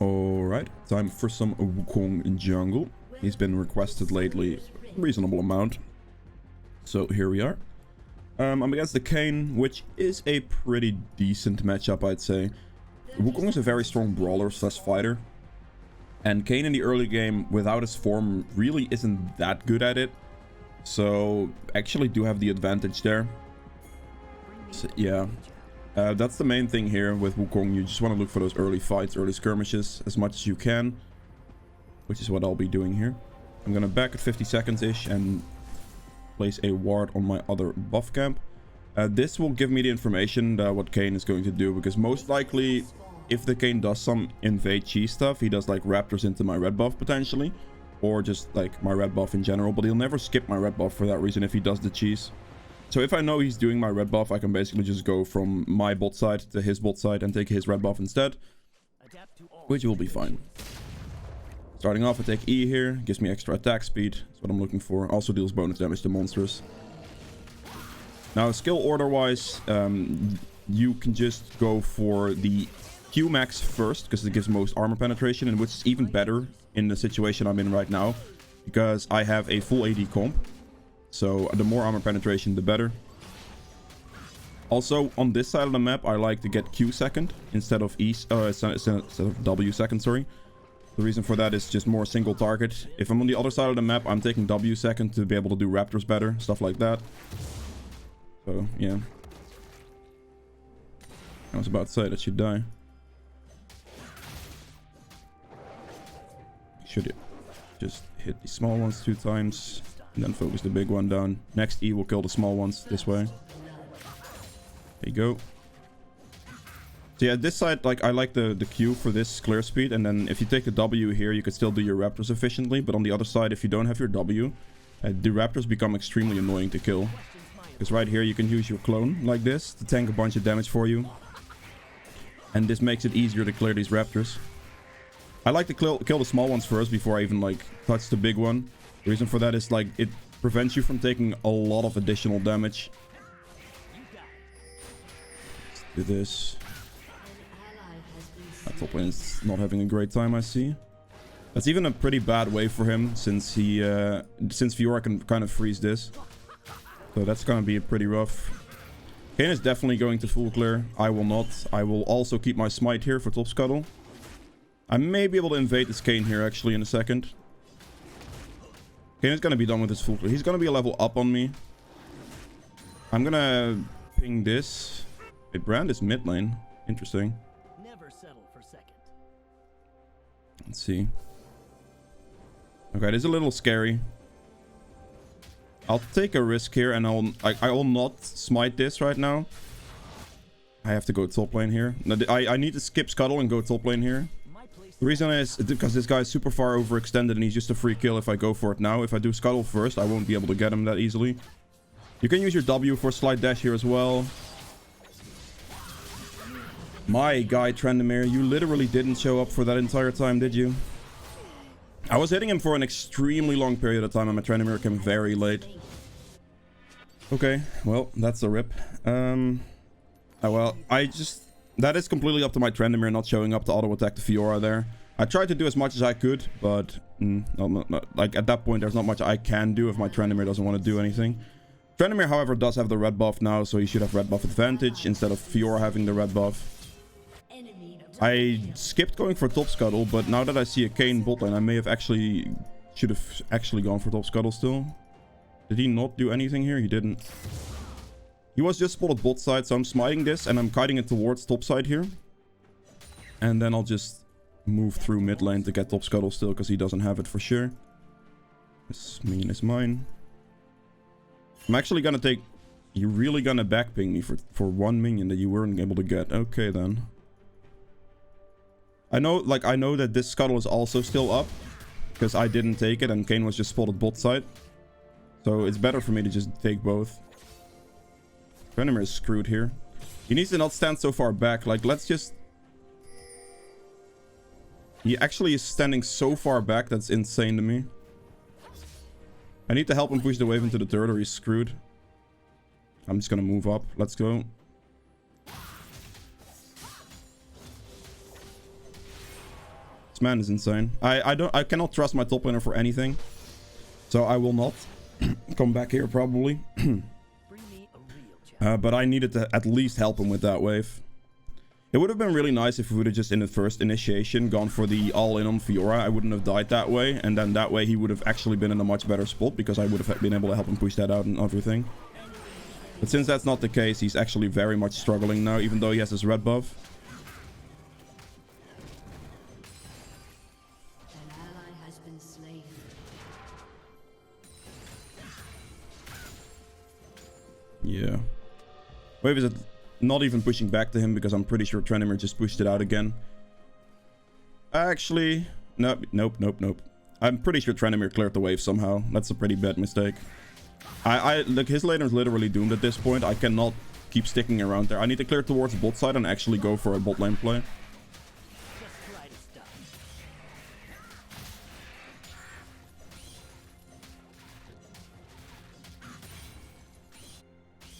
Alright, time for some Wukong in jungle. He's been requested lately, a reasonable amount. So here we are. I'm against the Kayn, which is a pretty decent matchup, I'd say. Wukong is a very strong brawler slash fighter. And Kayn in the early game, without his form, really isn't that good at it. So, actually do have the advantage there. So, yeah. That's the main thing here with Wukong. You just want to look for those early fights, early skirmishes as much as you can. Which is what I'll be doing here. I'm going to back at 50 seconds-ish and place a ward on my other buff camp. This will give me the information that what Kayn is going to do. Because most likely, if the Kayn does some invade cheese stuff, he does like raptors into my red buff potentially. Or just like my red buff in general. But he'll never skip my red buff for that reason if he does the cheese. So if I know he's doing my red buff, I can basically just go from my bot side to his bot side and take his red buff instead. Which will be fine. Starting off, I take E here. Gives me extra attack speed. That's what I'm looking for. Also deals bonus damage to monsters. Now, skill order-wise, you can just go for the Q max first, because it gives most armor penetration, and which is even better in the situation I'm in right now, because I have a full AD comp. So the more armor penetration, the better. Also, on this side of the map, I like to get Q second instead of instead of W second, sorry. The reason for that is just more single target. If I'm on the other side of the map, I'm taking W second to be able to do raptors better, stuff like that. So, yeah. I was about to say that should die. Should just hit the small ones 2 times. And then focus the big one down. Next E will kill the small ones this way. There you go. So yeah, this side, like, I like the Q for this clear speed. And then if you take the W here, you could still do your raptors efficiently. But on the other side, if you don't have your W, the raptors become extremely annoying to kill. Because right here, you can use your clone like this to tank a bunch of damage for you. And this makes it easier to clear these raptors. I like to kill the small ones first before I even, like, touch the big one. The reason for that is, like, it prevents you from taking a lot of additional damage. Let's do this. That top lane is not having a great time, I see. That's even a pretty bad wave for him, since he, since Fiora can kind of freeze this. So that's gonna be pretty rough. Kayn is definitely going to full clear. I will not. I will also keep my smite here for top scuttle. I may be able to invade this Kayn here, actually, in a second. Kayn is going to be done with his full clear. He's going to be a level up on me. I'm going to ping this. Wait, Brand is mid lane. Interesting. Never settle for second. Let's see. Okay, it is a little scary. I'll take a risk here, and I will not smite this right now. I have to go top lane here. I need to skip scuttle and go top lane here. The reason is because this guy is super far overextended and he's just a free kill if I go for it now. If I do scuttle first, I won't be able to get him that easily. You can use your W for slide dash here as well. My guy, Trendemir, you literally didn't show up for that entire time, did you? I was hitting him for an extremely long period of time and my Trendemir came very late. Okay, well, that's a rip. Well, that is completely up to my Trendemir not showing up to auto-attack the Fiora there. I tried to do as much as I could, but like at that point, there's not much I can do if my Trendemir doesn't want to do anything. Trendemir, however, does have the red buff now, so he should have red buff advantage instead of Fiora having the red buff. I skipped going for top scuttle, but now that I see a Kayn bot lane, I may have should have actually gone for top scuttle still. Did he not do anything here? He didn't. He was just spotted bot side, so I'm smiting this and I'm kiting it towards top side here. And then I'll just move through mid lane to get top scuttle still, because he doesn't have it for sure. This minion is mine. I'm actually gonna take... You're really gonna backping me for one minion that you weren't able to get. Okay, then. I know that this scuttle is also still up, because I didn't take it and Kayn was just spotted bot side. So it's better for me to just take both. Trendemir is screwed here. He needs to not stand so far back. Like, let's just... He actually is standing so far back. That's insane to me. I need to help him push the wave into the turret or he's screwed. I'm just gonna move up. Let's go. This man is insane. I cannot trust my top laner for anything. So I will not come back here probably. But I needed to at least help him with that wave. It would have been really nice if we would have just in the first initiation gone for the all-in on Fiora. I wouldn't have died that way. And then that way he would have actually been in a much better spot because I would have been able to help him push that out and everything. But since that's not the case, he's actually very much struggling now, even though he has his red buff. Yeah. Wave is not even pushing back to him because I'm pretty sure Trenimir just pushed it out again. Actually, nope. I'm pretty sure Trenimir cleared the wave somehow. That's a pretty bad mistake. Look, his laner is literally doomed at this point. I cannot keep sticking around there. I need to clear towards bot side and actually go for a bot lane play.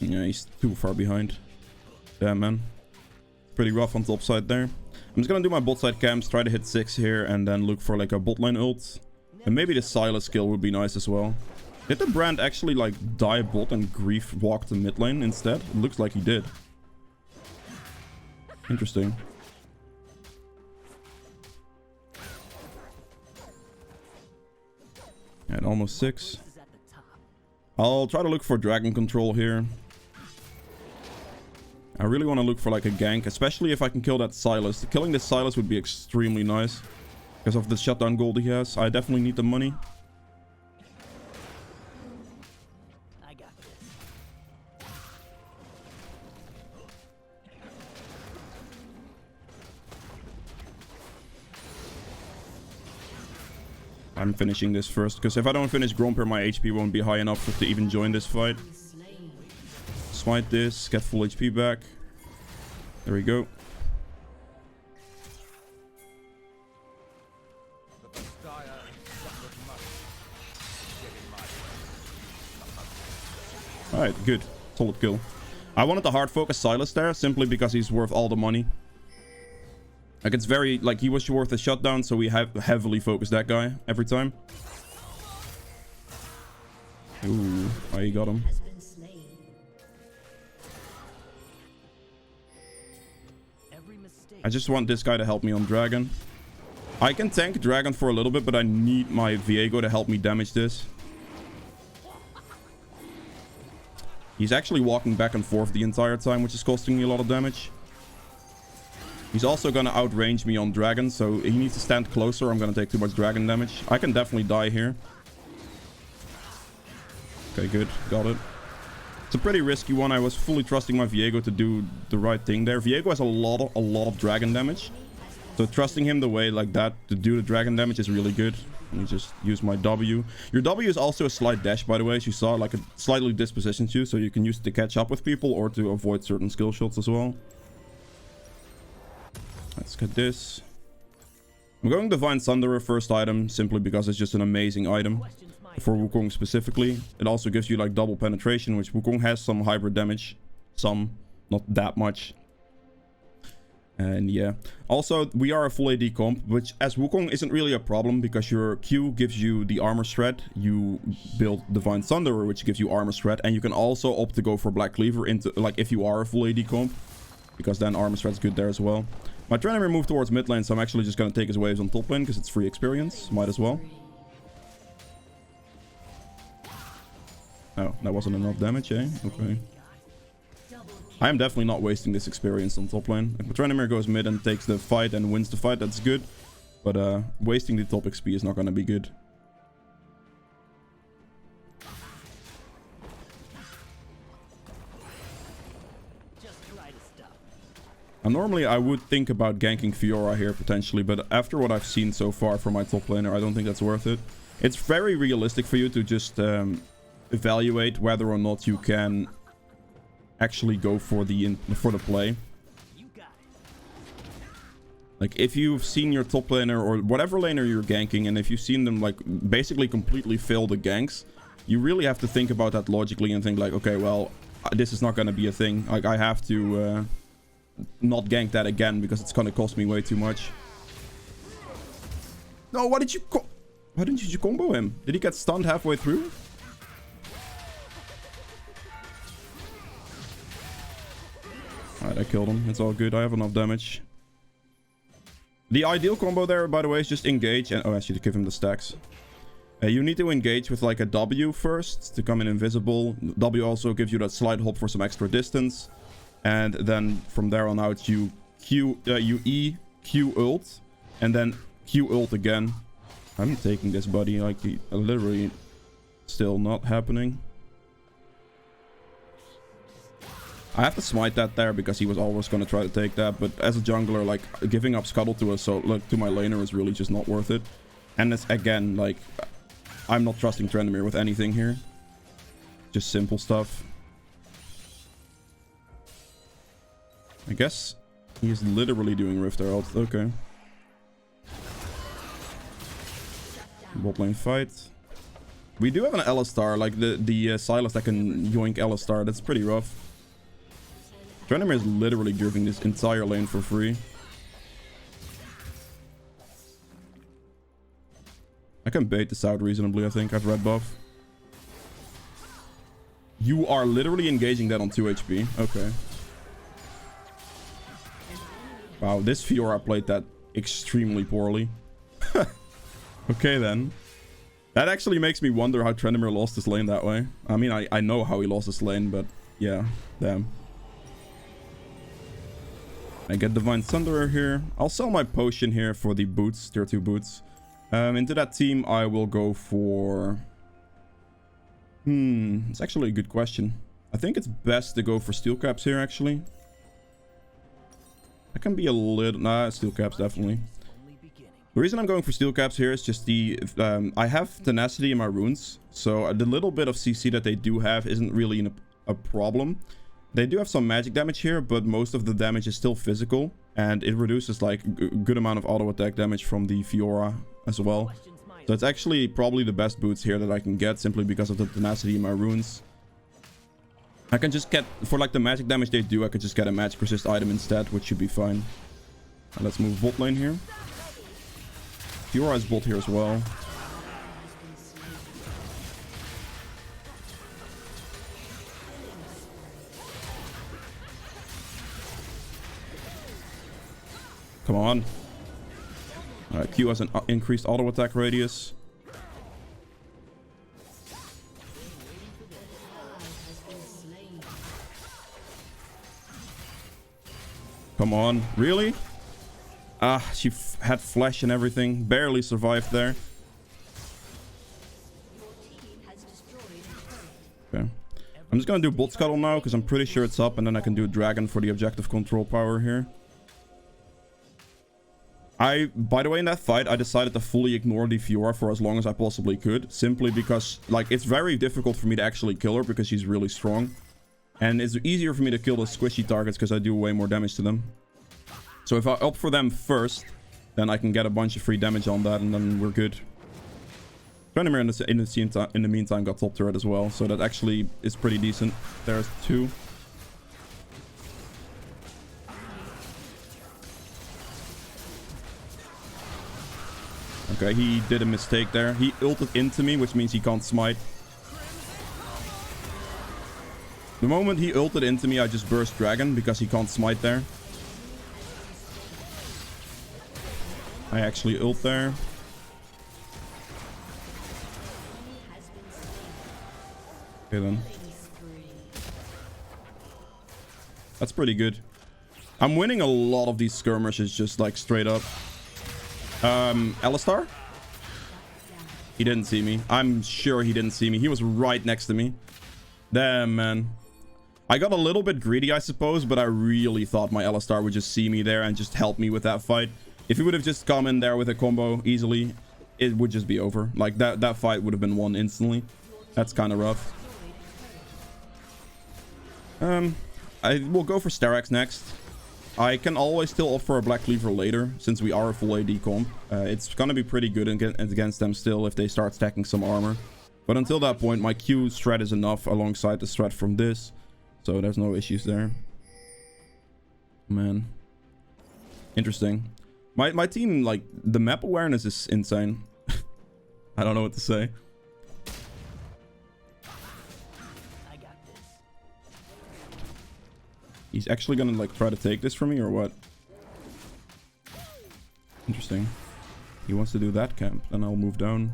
Yeah, he's too far behind. Damn, man. Pretty rough on top side there. I'm just gonna do my bot side camps, try to hit 6 here, and then look for like a bot lane ult. And maybe the Silas skill would be nice as well. Did the brand actually like die bot and grief walk to mid lane instead? It looks like he did. Interesting. At almost 6. I'll try to look for dragon control here. I really want to look for like a gank, especially if I can kill that Silas. Killing this Silas would be extremely nice because of the shutdown gold he has. I definitely need the money. I got this. I'm finishing this first because if I don't finish Gromper, my HP won't be high enough to even join this fight. Smite this, get full HP back. There we go. Alright, good. Solid kill. I wanted to hard focus Silas there simply because he's worth all the money. Like it's very, like he was worth a shutdown, so we have heavily focused that guy every time. Ooh, oh, you got him. I just want this guy to help me on Dragon. I can tank Dragon for a little bit, but I need my Viego to help me damage this. He's actually walking back and forth the entire time, which is costing me a lot of damage. He's also gonna outrange me on Dragon, so he needs to stand closer. I'm gonna take too much Dragon damage. I can definitely die here. Okay, good. Got it. It's a pretty risky one. I was fully trusting my Viego to do the right thing there. Viego has a lot of Dragon damage. So trusting him the way like that to do the Dragon damage is really good. Let me just use my W. Your W is also a slight dash, by the way, as you saw. Like it slightly dispositions you, so you can use it to catch up with people or to avoid certain skill shots as well. Let's get this. I'm going Divine Thunderer first item, simply because it's just an amazing item. For Wukong specifically. It also gives you like double penetration, which Wukong has some hybrid damage. Some, not that much. And yeah. Also, we are a full AD comp, which as Wukong isn't really a problem because your Q gives you the armor shred. You build Divine Thunderer, which gives you armor shred. And you can also opt to go for Black Cleaver into like if you are a full AD comp. Because then armor shred's good there as well. My Trenimir moved towards mid lane, so I'm actually just going to take his waves on top lane because it's free experience. Might as well. Oh, that wasn't enough damage, eh? Okay. I am definitely not wasting this experience on top lane. If Trenimir goes mid and takes the fight and wins the fight, that's good. But wasting the top XP is not going to be good. And normally I would think about ganking Fiora here potentially, but after what I've seen so far from my top laner, I don't think that's worth it. It's very realistic for you to just evaluate whether or not you can actually go for the play. Like if you've seen your top laner or whatever laner you're ganking, and if you've seen them like basically completely fail the ganks, you really have to think about that logically and think like, okay, well, this is not going to be a thing. Like I have to not gank that again because it's going to cost me way too much. No, why didn't you combo him? Did he get stunned halfway through? Alright, I killed him. It's all good. I have enough damage. The ideal combo there, by the way, is just engage and... Oh, I should give him the stacks. You need to engage with like a W first to come in invisible. W also gives you that slide hop for some extra distance. And then from there on out, you E, Q ult, and then Q ult again. I'm taking this buddy, like, literally still not happening. I have to smite that there because he was always going to try to take that. But as a jungler, like, giving up scuttle to us, so like to my laner is really just not worth it. And it's, again, like, I'm not trusting Trendemir with anything here. Just simple stuff. I guess he is literally doing Rift ult. Okay. Bot lane fight. We do have an Alistar, like the Silas that can yoink Alistar. That's pretty rough. Trendemir is literally driving this entire lane for free. I can bait this out reasonably, I think. I have red buff. You are literally engaging that on 2 HP. Okay. Wow, this Fiora played that extremely poorly. Okay, then. That actually makes me wonder how Trendemir lost his lane that way. I mean, I know how he lost his lane, but yeah, damn. I get Divine Thunderer here. I'll sell my potion here for the boots, tier 2 boots. Into that team, I will go for... It's actually a good question. I think it's best to go for steel caps here, actually. I can be a little... Nah, steel caps, definitely. The reason I'm going for steel caps here is just the... I have tenacity in my runes, so the little bit of CC that they do have isn't really a problem. They do have some magic damage here, but most of the damage is still physical. And it reduces like a good amount of auto attack damage from the Fiora as well. So it's actually probably the best boots here that I can get simply because of the tenacity in my runes. I can just get, for like the magic damage they do, I could just get a magic resist item instead, which should be fine. And let's move bot lane here. Fiora is bot here as well. Come on. Alright, Q has an increased auto attack radius. Come on. Really? Ah, she had flash and everything. Barely survived there. Okay. I'm just gonna do bot scuttle now because I'm pretty sure it's up, and then I can do dragon for the objective control power here. By the way, in that fight, I decided to fully ignore the Fiora for as long as I possibly could. Simply because, like, it's very difficult for me to actually kill her because she's really strong. And it's easier for me to kill the squishy targets because I do way more damage to them. So if I opt for them first, then I can get a bunch of free damage on that, and then we're good. Trendemir in the meantime got top turret as well, so that actually is pretty decent. There's 2. Okay, he did a mistake there. He ulted into me, which means he can't smite. The moment he ulted into me, I just burst dragon because he can't smite there. I actually ult there. Okay then. That's pretty good. I'm winning a lot of these skirmishes just like straight up. Alistar? He didn't see me. I'm sure he didn't see me. He was right next to me. Damn, man. I got a little bit greedy, I suppose, but I really thought my Alistar would just see me there and just help me with that fight. If he would have just come in there with a combo easily, it would just be over. Like, that fight would have been won instantly. That's kind of rough. I will go for Sterak's next. I can always still opt for a Black Cleaver later, since we are a full AD comp. It's gonna be pretty good against them still if they start stacking some armor. But until that point, my Q strat is enough alongside the strat from this. So there's no issues there. Man. Interesting. My team, like, the map awareness is insane. I don't know what to say. I got this. He's actually gonna, like, try to take this from me, or what? Interesting. He wants to do that camp. Then I'll move down.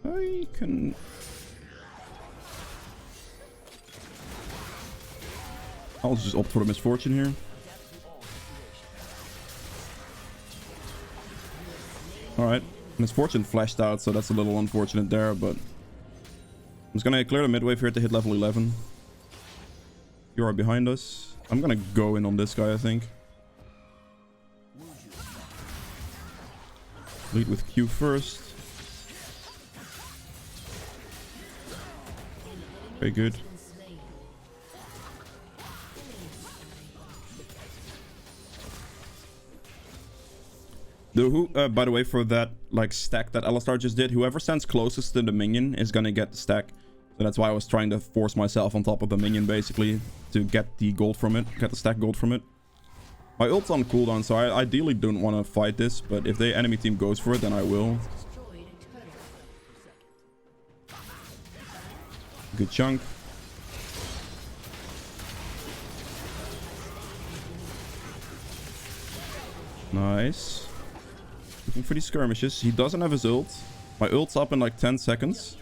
I can... I'll just opt for the misfortune here. Alright. Misfortune flashed out, so that's a little unfortunate there, but... I'm just gonna clear the midwave here to hit level 11. You are behind us. I'm gonna go in on this guy, I think. Lead with Q first. Very good. By the way, for that like stack that Alistar just did, whoever stands closest to the minion is gonna get the stack. So that's why I was trying to force myself on top of the minion, basically, to get the gold from it, get the stack gold from it. My ult's on cooldown, so I ideally don't want to fight this, but if the enemy team goes for it, then I will. Good chunk. Nice. Looking for these skirmishes. He doesn't have his ult. My ult's up in like 10 seconds.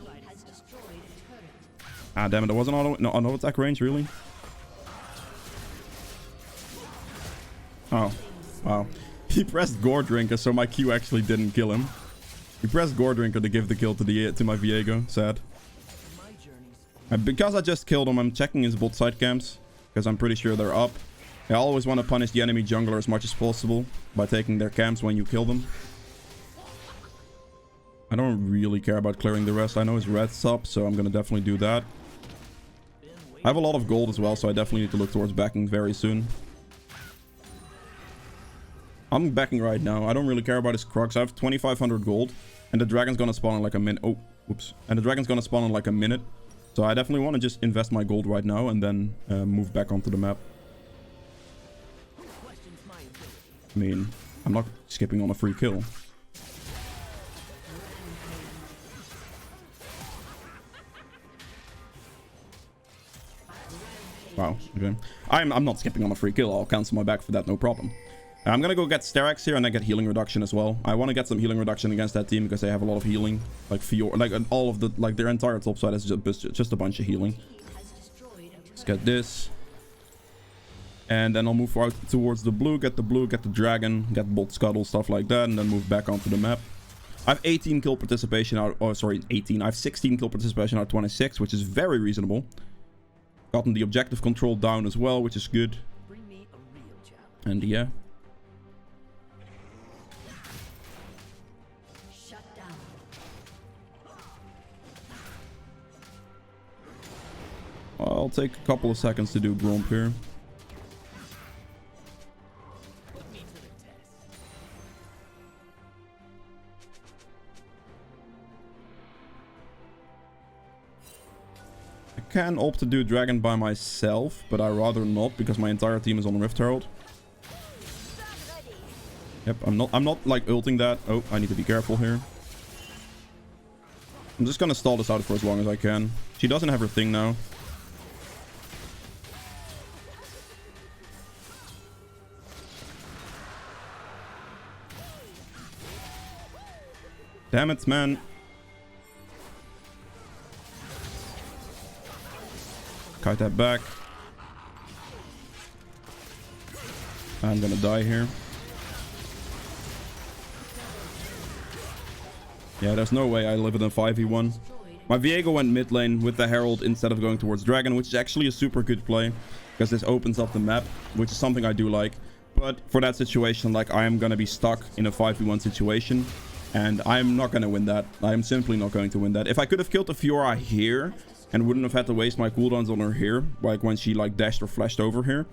Ah, damn it. There wasn't auto attack range, really? Oh. Wow. He pressed Gore Drinker, so my Q actually didn't kill him. He pressed Gore Drinker to give the kill to my Viego. Sad. Because I just killed him, I'm checking his bot side camps. Because I'm pretty sure they're up. I always want to punish the enemy jungler as much as possible by taking their camps when you kill them. I don't really care about clearing the rest. I know his red's up, so I'm going to definitely do that. I have a lot of gold as well, so I definitely need to look towards backing very soon. I'm backing right now. I don't really care about his Crux. I have 2,500 gold, and the dragon's going to spawn in like a minute. Oh, oops. And the dragon's going to spawn in like a minute. So I definitely want to just invest my gold right now and then move back onto the map. I mean, I'm not skipping on a free kill. Wow, okay. I'm not skipping on a free kill. I'll cancel my back for that, no problem. I'm gonna go get Steraks here and then get healing reduction as well. I want to get some healing reduction against that team because they have a lot of healing. Like Fior, like all of the, like their entire top side is just a bunch of healing. Let's get this. And then I'll move out towards the blue, get the dragon, get bolt scuttle, stuff like that, and then move back onto the map. I have 18 kill participation out, oh sorry, 18. I have 16 kill participation out of 26, which is very reasonable. Gotten the objective control down as well, which is good. And yeah. I'll take a couple of seconds to do Gromp here. I can opt to do Dragon by myself, but I rather not because my entire team is on Rift Herald. Yep, I'm not like ulting that. Oh, I need to be careful here. I'm just gonna stall this out for as long as I can. She doesn't have her thing now. Damn it, man. Kite that back. I'm gonna die here. Yeah, there's no way I live in a 5v1. My Viego went mid lane with the Herald instead of going towards Dragon, which is actually a super good play. Because this opens up the map, which is something I do like. But for that situation, like, I am gonna be stuck in a 5v1 situation. And I'm not going to win that. I'm simply not going to win that. If I could have killed the Fiora here and wouldn't have had to waste my cooldowns on her here, like when she like dashed or flashed over here,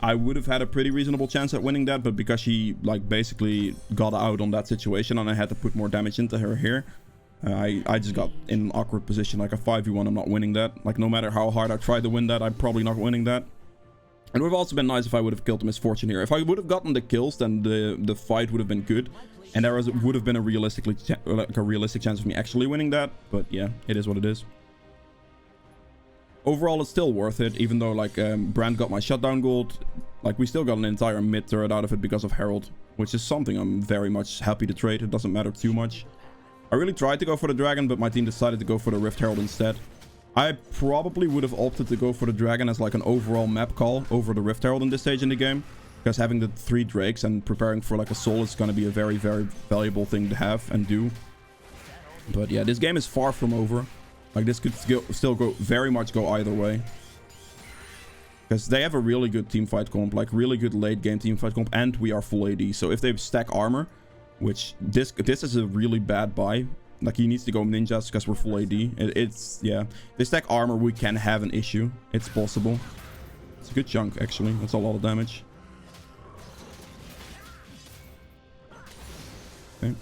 I would have had a pretty reasonable chance at winning that, but because she like basically got out on that situation and I had to put more damage into her here, I just got in an awkward position. Like a 5v1, I'm not winning that. Like no matter how hard I tried to win that, I'm probably not winning that. And it would have also been nice if I would have killed the Misfortune here. If I would have gotten the kills, then the fight would have been good. And there would have been a realistic chance of me actually winning that. But yeah, it is what it is. Overall, it's still worth it, even though like Brand got my shutdown gold. Like we still got an entire mid turret out of it because of Herald, which is something I'm very much happy to trade. It doesn't matter too much. I really tried to go for the Dragon, but my team decided to go for the Rift Herald instead. I probably would have opted to go for the Dragon as like an overall map call over the Rift Herald in this stage in the game, because having the 3 Drakes and preparing for like a Soul is going to be a very, very valuable thing to have and do. But yeah, this game is far from over. Like this could still very much go either way. Because they have a really good teamfight comp, like really good late game teamfight comp, and we are full AD. So if they stack armor, which this is a really bad buy. Like he needs to go ninjas because we're full AD. It's yeah. If they stack armor, we can have an issue. It's possible. It's a good chunk actually. That's a lot of damage. Okay.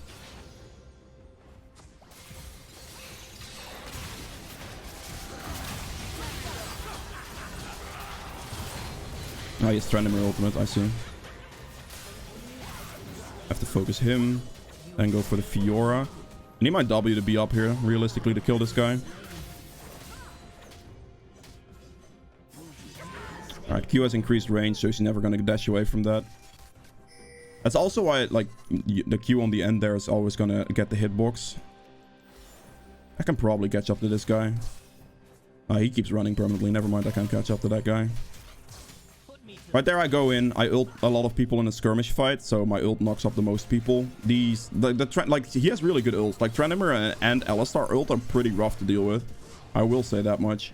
Oh, he's Trendemir ultimate, I see. Have to focus him. Then go for the Fiora. I need my W to be up here, realistically, to kill this guy. Alright, Q has increased range, so she's never going to dash away from that. That's also why, like, the Q on the end there is always going to get the hitbox. I can probably catch up to this guy. He keeps running permanently. Never mind, I can't catch up to that guy. Right there I go in. I ult a lot of people in a skirmish fight, so my ult knocks up the most people. Like he has really good ults. Like Trendemir and Alistar ult are pretty rough to deal with. I will say that much.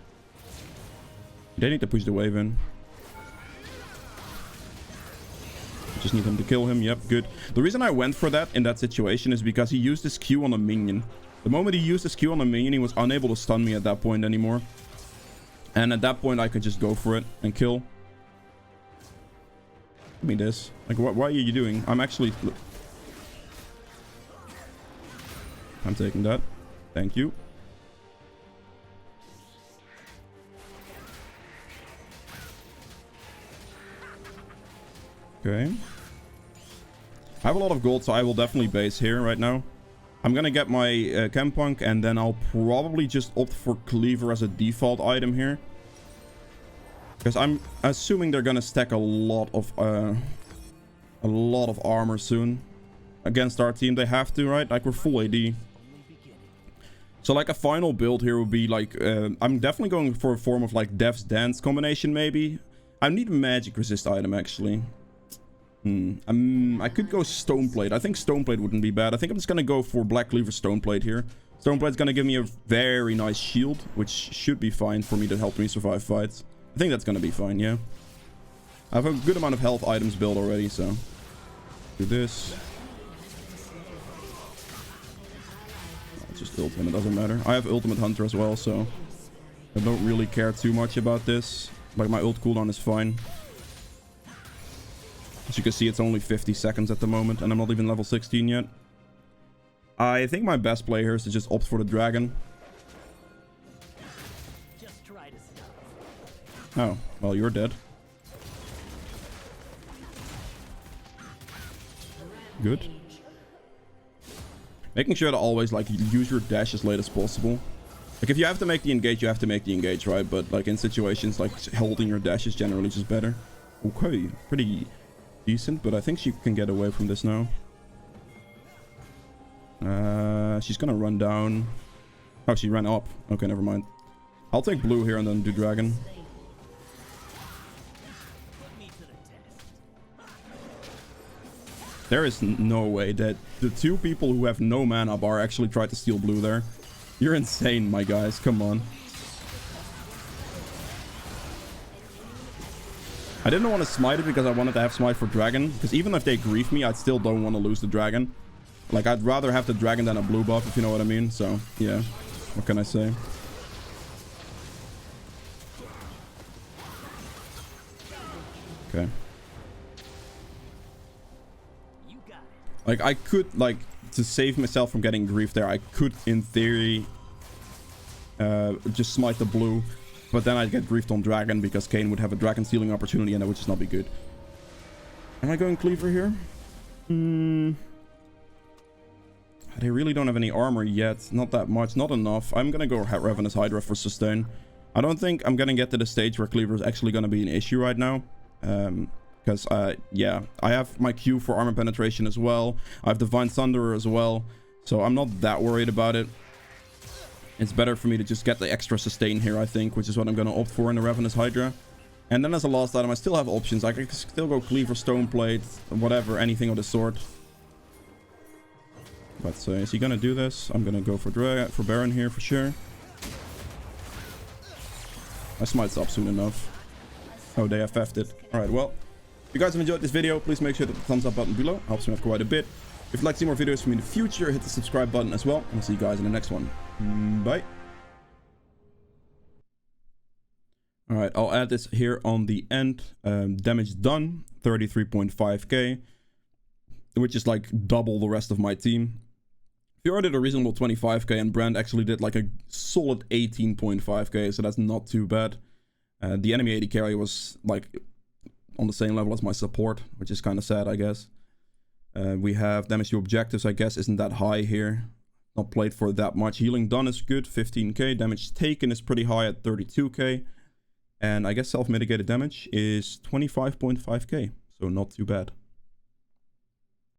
They need to push the wave in. Just need him to kill him. Yep, good. The reason I went for that in that situation is because he used his Q on a minion. The moment he used his Q on a minion, he was unable to stun me at that point anymore. And at that point, I could just go for it and kill. Give me this. Like, why are you doing? I'm actually... I'm taking that. Thank you. Okay. I have a lot of gold, so I will definitely base here right now. I'm gonna get my Chempunk, and then I'll probably just opt for Cleaver as a default item here. Because I'm assuming they're gonna stack a lot of armor soon against our team. They have to, right? Like we're full AD. So like a final build here would be like I'm definitely going for a form of like Dev's Dance combination maybe. I need a magic resist item actually. I could go Stoneplate. I think Stoneplate wouldn't be bad. I think I'm just gonna go for Black Cleaver Stoneplate here. Stoneplate's gonna give me a very nice shield, which should be fine for me to help me survive fights. I think that's gonna be fine, yeah. I have a good amount of health items built already, so... do this. I'll just ult him, it doesn't matter. I have Ultimate Hunter as well, so... I don't really care too much about this. Like, my ult cooldown is fine. As you can see, it's only 50 seconds at the moment, and I'm not even level 16 yet. I think my best play here is to just opt for the dragon. Oh, well, you're dead. Good. Making sure to always, like, use your dash as late as possible. Like, if you have to make the engage, you have to make the engage, right? But, like, in situations, like, holding your dash is generally just better. Okay, pretty decent, but I think she can get away from this now. She's gonna run down. Oh, she ran up. Okay, never mind. I'll take blue here and then do dragon. There is no way that the two people who have no mana bar actually tried to steal blue there. You're insane, my guys. Come on. I didn't want to smite it because I wanted to have smite for dragon. Because even if they grief me, I still don't want to lose the dragon. Like, I'd rather have the dragon than a blue buff, if you know what I mean. So, yeah. What can I say? Okay. You got it. Like, I could, like, to save myself from getting grief there, I could, in theory, just smite the blue. But then I'd get griefed on dragon because Kayn would have a dragon stealing opportunity and that would just not be good. Am I going cleaver here? They really don't have any armor yet. Not that much. Not enough. I'm gonna go Ravenous Hydra for sustain. I don't think I'm gonna get to the stage where cleaver is actually gonna be an issue right now. Because, yeah, I have my Q for armor penetration as well. I have Divine Thunderer as well. So I'm not that worried about it. It's better for me to just get the extra sustain here, I think, which is what I'm going to opt for in the Ravenous Hydra. And then as a last item, I still have options. I can still go Cleaver, Stoneplate, whatever, anything of the sort. But is he going to do this? I'm going to go for Baron here for sure. My smite's up soon enough. Oh, they have FF'd it. Alright, well, if you guys have enjoyed this video, please make sure to hit the thumbs up button below. Helps me out quite a bit. If you'd like to see more videos from me in the future, hit the subscribe button as well. And I'll see you guys in the next one. Bye. Alright, I'll add this here on the end. Damage done, 33.5k. Which is like double the rest of my team. Fiora did a reasonable 25k and Brand actually did like a solid 18.5k. So that's not too bad. The enemy AD carry was like on the same level as my support, which is kind of sad, I guess. We have damage to objectives, I guess, isn't that high here. Not played for that much. Healing done is good, 15k. Damage taken is pretty high at 32k. And I guess self-mitigated damage is 25.5k. So not too bad.